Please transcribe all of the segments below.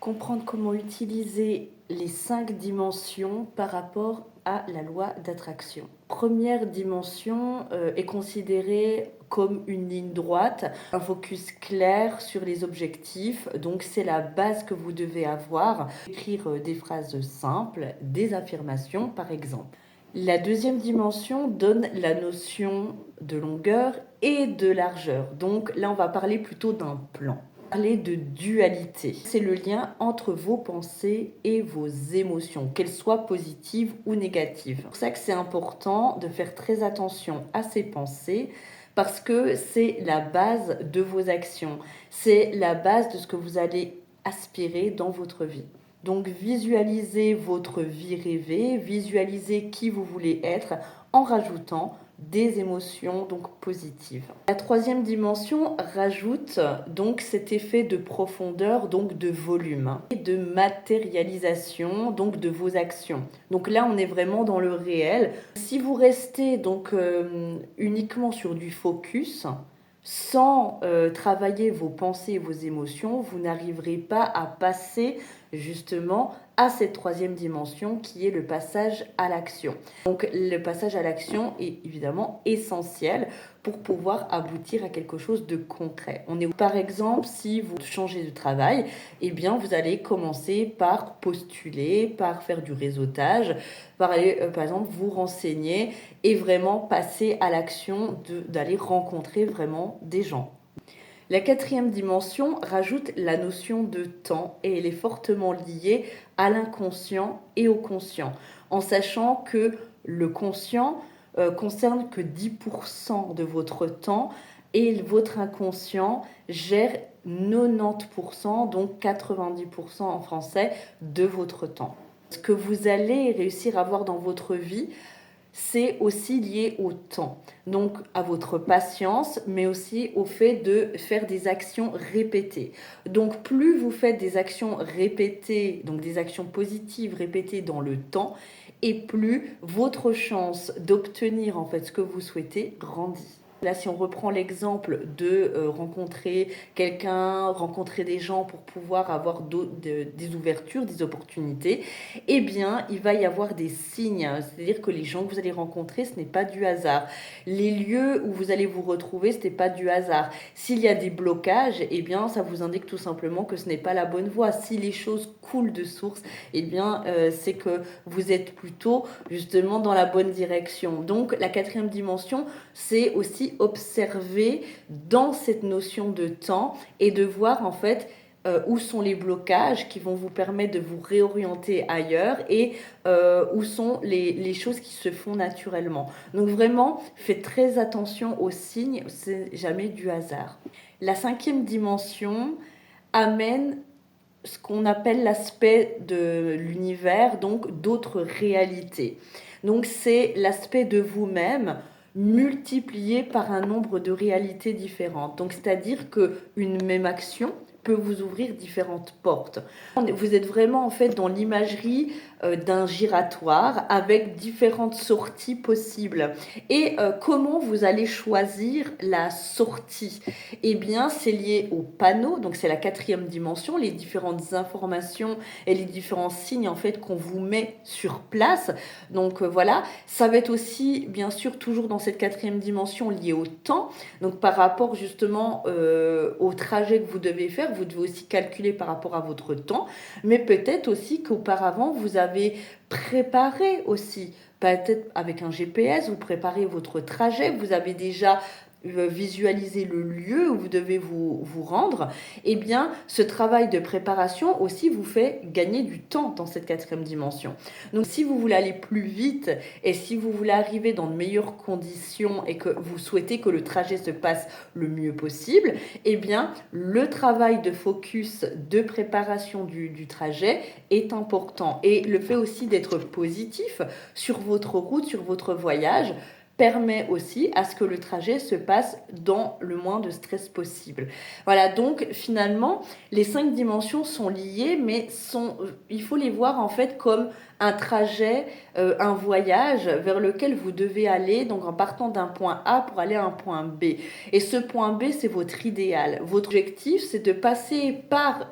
Comprendre comment utiliser les 5 dimensions par rapport à la loi d'attraction. Première dimension est considérée comme une ligne droite, un focus clair sur les objectifs, donc c'est la base que vous devez avoir. Écrire des phrases simples, des affirmations par exemple. La deuxième dimension donne la notion de longueur et de largeur, donc là on va parler plutôt d'un plan. Parler de dualité. C'est le lien entre vos pensées et vos émotions, qu'elles soient positives ou négatives. C'est pour ça que c'est important de faire très attention à ces pensées parce que c'est la base de vos actions. C'est la base de ce que vous allez aspirer dans votre vie. Donc visualisez votre vie rêvée, visualisez qui vous voulez être en rajoutant des émotions donc positives. La troisième dimension rajoute donc cet effet de profondeur, donc de volume et de matérialisation donc de vos actions. Donc là on est vraiment dans le réel. Si vous restez donc uniquement sur du focus, sans travailler vos pensées et vos émotions, vous n'arriverez pas à passer justement à cette troisième dimension qui est le passage à l'action. Donc le passage à l'action est évidemment essentiel pour pouvoir aboutir à quelque chose de concret. Par exemple, si vous changez de travail, eh bien vous allez commencer par postuler, par faire du réseautage, par aller par exemple vous renseigner et vraiment passer à l'action d'aller rencontrer vraiment des gens. La quatrième dimension rajoute la notion de temps et elle est fortement liée à l'inconscient et au conscient, en sachant que le conscient concerne que 10% de votre temps et votre inconscient gère 90%, donc 90% en français, de votre temps. Ce que vous allez réussir à avoir dans votre vie, c'est aussi lié au temps, donc à votre patience, mais aussi au fait de faire des actions répétées. Donc plus vous faites des actions répétées, donc des actions positives répétées dans le temps, et plus votre chance d'obtenir en fait ce que vous souhaitez grandit. Là, si on reprend l'exemple de rencontrer quelqu'un, rencontrer des gens pour pouvoir avoir des ouvertures, des opportunités, eh bien, il va y avoir des signes. C'est-à-dire que les gens que vous allez rencontrer, ce n'est pas du hasard. Les lieux où vous allez vous retrouver, ce n'est pas du hasard. S'il y a des blocages, eh bien, ça vous indique tout simplement que ce n'est pas la bonne voie. Si les choses coulent de source, eh bien, c'est que vous êtes plutôt justement dans la bonne direction. Donc, la quatrième dimension, c'est aussi observer dans cette notion de temps et de voir en fait où sont les blocages qui vont vous permettre de vous réorienter ailleurs et où sont les choses qui se font naturellement. Donc vraiment, faites très attention aux signes, c'est jamais du hasard. La cinquième dimension amène ce qu'on appelle l'aspect de l'univers, donc d'autres réalités. Donc c'est l'aspect de vous-même multiplié par un nombre de réalités différentes. Donc c'est-à-dire qu'une même action peut vous ouvrir différentes portes. Vous êtes vraiment en fait dans l'imagerie d'un giratoire avec différentes sorties possibles. Et comment vous allez choisir la sortie? Eh bien, c'est lié au panneau, donc c'est la quatrième dimension, les différentes informations et les différents signes en fait qu'on vous met sur place. Donc voilà, ça va être aussi bien sûr toujours dans cette quatrième dimension liée au temps. Donc par rapport justement au trajet que vous devez faire, vous devez aussi calculer par rapport à votre temps, mais peut-être aussi qu'auparavant vous avez préparé aussi, peut-être avec un GPS, vous préparez votre trajet, vous avez déjà visualiser le lieu où vous devez vous rendre, eh bien, ce travail de préparation aussi vous fait gagner du temps dans cette quatrième dimension. Donc, si vous voulez aller plus vite et si vous voulez arriver dans de meilleures conditions et que vous souhaitez que le trajet se passe le mieux possible, eh bien, le travail de focus, de préparation du trajet est important. Et le fait aussi d'être positif sur votre route, sur votre voyage, permet aussi à ce que le trajet se passe dans le moins de stress possible. Voilà, donc finalement, les 5 dimensions sont liées, mais il faut les voir en fait comme un trajet, un voyage vers lequel vous devez aller, donc en partant d'un point A pour aller à un point B. Et ce point B, c'est votre idéal. Votre objectif, c'est de passer par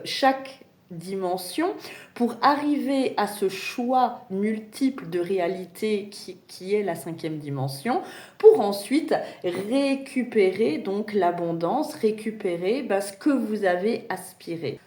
chaque dimension pour arriver à ce choix multiple de réalité qui est la 5e dimension, pour ensuite récupérer donc l'abondance, récupérer ce que vous avez aspiré.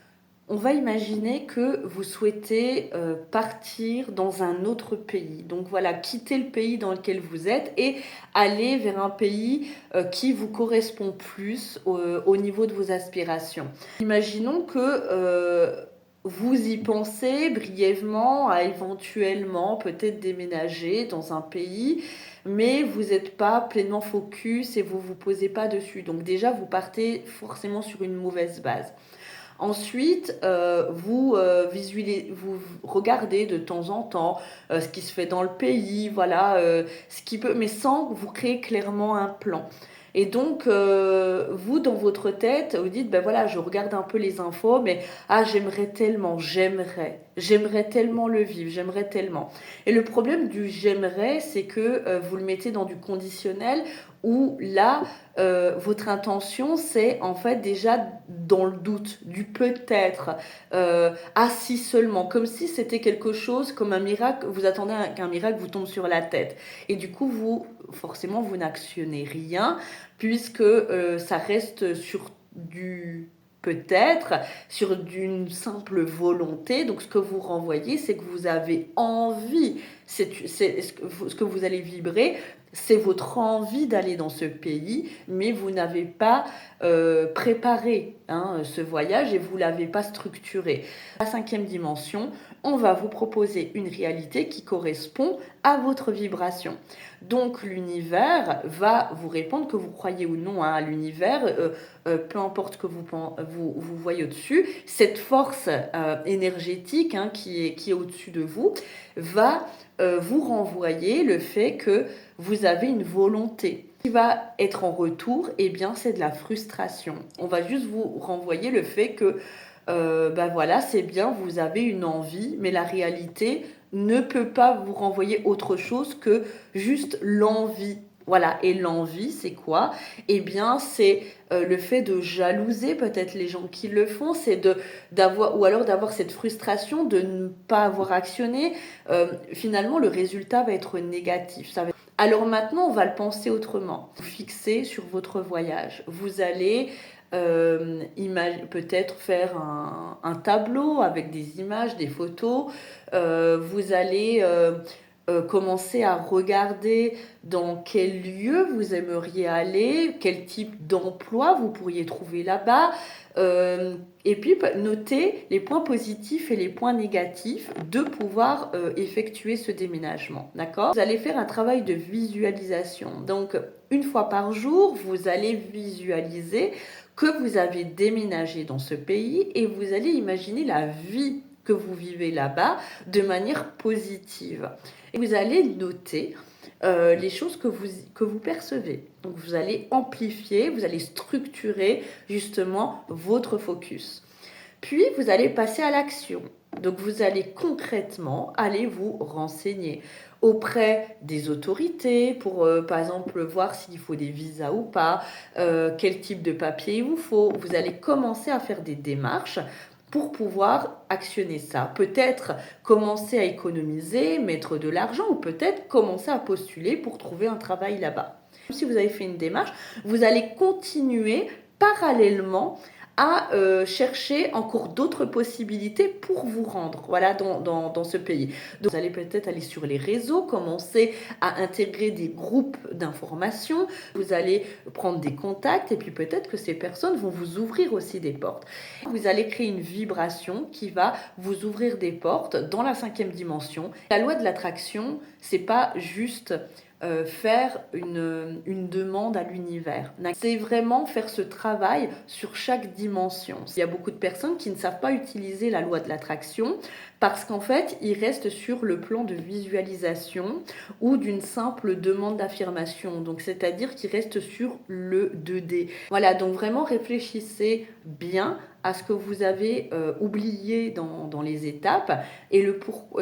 On va imaginer que vous souhaitez partir dans un autre pays. Donc voilà, quitter le pays dans lequel vous êtes et aller vers un pays qui vous correspond plus au niveau de vos aspirations. Imaginons que vous y pensez brièvement à éventuellement peut-être déménager dans un pays, mais vous n'êtes pas pleinement focus et vous ne vous posez pas dessus. Donc déjà, vous partez forcément sur une mauvaise base. Ensuite, vous regardez de temps en temps ce qui se fait dans le pays, voilà, ce qui peut, mais sans vous créer clairement un plan. Et donc, vous, dans votre tête, vous dites, ben voilà, je regarde un peu les infos, mais j'aimerais tellement, j'aimerais tellement le vivre, j'aimerais tellement. Et le problème du j'aimerais, c'est que vous le mettez dans du conditionnel où là, votre intention, c'est en fait déjà dans le doute, du peut-être, si seulement, comme si c'était quelque chose, comme un miracle, vous attendez qu'un miracle vous tombe sur la tête. Et du coup, forcément, vous n'actionnez rien, puisque ça reste sur du peut-être, sur d'une simple volonté. Donc ce que vous renvoyez, c'est que vous avez envie, c'est ce que vous allez vibrer, c'est votre envie d'aller dans ce pays, mais vous n'avez pas préparé ce voyage et vous ne l'avez pas structuré. La 5e dimension, on va vous proposer une réalité qui correspond à votre vibration. Donc l'univers va vous répondre, que vous croyez ou non à l'univers, peu importe ce que vous voyez au-dessus, cette force énergétique qui est au-dessus de vous va vous renvoyer le fait que vous avez une volonté. Ce qui va être en retour, c'est de la frustration. On va juste vous renvoyer le fait que voilà, c'est bien, vous avez une envie, mais la réalité ne peut pas vous renvoyer autre chose que juste l'envie. Voilà, et l'envie, c'est quoi ? C'est le fait de jalouser peut-être les gens qui le font, c'est d'avoir cette frustration de ne pas avoir actionné. Finalement, le résultat va être négatif. Alors maintenant, on va le penser autrement. Vous fixez sur votre voyage. Vous allez peut-être faire un tableau avec des images, des photos. Vous allez commencer à regarder dans quel lieu vous aimeriez aller, quel type d'emploi vous pourriez trouver là-bas. Et puis noter les points positifs et les points négatifs de pouvoir effectuer ce déménagement. D'accord ? Vous allez faire un travail de visualisation. Donc, une fois par jour, vous allez visualiser que vous avez déménagé dans ce pays et vous allez imaginer la vie que vous vivez là-bas de manière positive. Et vous allez noter les choses que vous percevez. Donc vous allez amplifier, vous allez structurer justement votre focus. Puis vous allez passer à l'action. Donc vous allez concrètement aller vous renseigner auprès des autorités pour par exemple voir s'il faut des visas ou pas, quel type de papier il vous faut. Vous allez commencer à faire des démarches pour pouvoir actionner ça. Peut-être commencer à économiser, mettre de l'argent ou peut-être commencer à postuler pour trouver un travail là-bas. Si vous avez fait une démarche, vous allez continuer parallèlement à chercher encore d'autres possibilités pour vous rendre dans ce pays. Donc, vous allez peut-être aller sur les réseaux, commencer à intégrer des groupes d'information, vous allez prendre des contacts et puis peut-être que ces personnes vont vous ouvrir aussi des portes. Vous allez créer une vibration qui va vous ouvrir des portes dans la 5e dimension. La loi de l'attraction, c'est pas juste faire une demande à l'univers. C'est vraiment faire ce travail sur chaque dimension. Il y a beaucoup de personnes qui ne savent pas utiliser la loi de l'attraction parce qu'en fait, ils restent sur le plan de visualisation ou d'une simple demande d'affirmation. Donc, c'est-à-dire qu'ils restent sur le 2D. Voilà, donc vraiment réfléchissez bien à ce que vous avez oublié dans les étapes et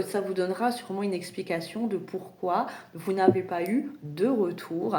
ça vous donnera sûrement une explication de pourquoi vous n'avez pas eu de retour.